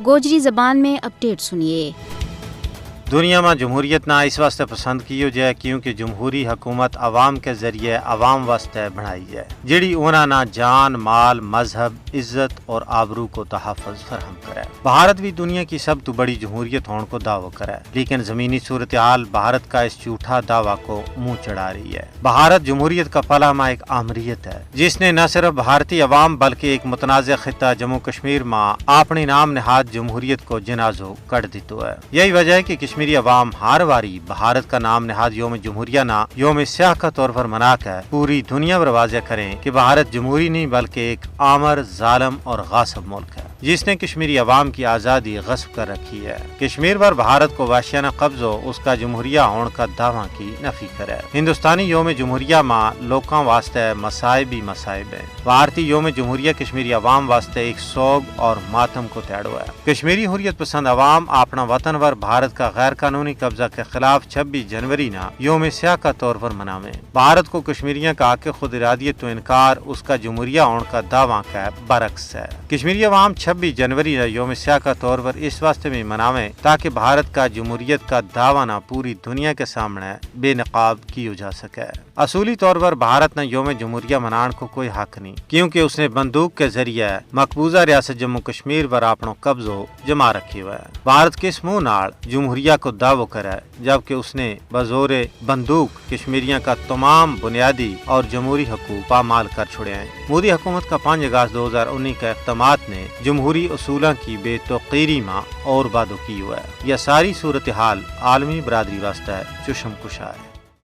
گوجری زبان میں اپڈیٹ سنیے۔ دنیا میں جمہوریت نہ اس واسطے پسند کیو جائے کیونکہ جمہوری حکومت عوام کے ذریعے عوام واسطے بنائی جائے جڑی انہاں نہ جان مال مذہب عزت اور آبرو کو تحفظ فراہم کرے۔ بھارت بھی دنیا کی سب تو بڑی جمہوریت ہونے کو دعویٰ کرے، لیکن زمینی صورتحال بھارت کا اس جھوٹا دعویٰ کو منہ چڑھا رہی ہے۔ بھارت جمہوریت کا پھلا میں ایک آمریت ہے جس نے نہ صرف بھارتی عوام بلکہ ایک متنازع خطہ جموں کشمیر میں اپنی نام نہاد جمہوریت کو جنازو کر دیتو ہے۔ یہی وجہ ہے کہ کشمیری عوام ہر واری بھارت کا نام نہاد یوم جمہوریہ نہ یوم سیاہ کا طور پر منا کر پوری دنیا پر واضح کریں کہ بھارت جمہوری نہیں بلکہ ایک آمر ظالم اور غاصب ملک ہے جس نے کشمیری عوام کی آزادی غصب کر رکھی ہے۔ کشمیر پر بھارت کو وحشیانہ قبضہ اس کا جمہوریہ ہونے کا دعویٰ کی نفی کرے۔ ہندوستانی یوم جمہوریہ میں لوکاں واسطے مسائب ہی مسائب ہیں۔ بھارتی یوم جمہوریہ کشمیری عوام واسطے ایک سوگ اور ماتم کو تیڑو ہے۔ کشمیری حریت پسند عوام اپنا وطن پر بھارت کا غیر قانونی قبضہ کے خلاف 26 جنوری نہ یوم سیاہ کا طور پر مناویں۔ بھارت کو کشمیریوں کا حق خود ارادیت تو انکار اس کا جمہوریہ ہونے کا دعویٰ کا برعکس ہے۔ کشمیری عوام 26 جنوری نہ یوم سیاہ کا طور پر اس واسطے میں مناویں تاکہ بھارت کا جمہوریت کا دعویٰ نہ پوری دنیا کے سامنے بے نقاب کیا جا سکے۔ اصولی طور پر بھارت نہ یوم جمہوریہ منان کو کوئی حق نہیں کیونکہ اس نے بندوق کے ذریعے مقبوضہ ریاست جموں کشمیر پر اپنا قبضہ جما رکھی ہوا ہے۔ بھارت کس منہ نال جمہوریہ کو دعویٰ کرے جبکہ اس نے بزور بندوق کشمیریوں کا تمام بنیادی اور جمہوری حقوق پامال کر چھوڑے ہیں۔ مودی حکومت کا 5 اگست 2019 کا اقدامات نے جمہوری اصولوں کی بے توقیری میں اور بادو کی ہوا ہے۔ یہ ساری صورتحال عالمی برادری واسطے چشم کشا ہے۔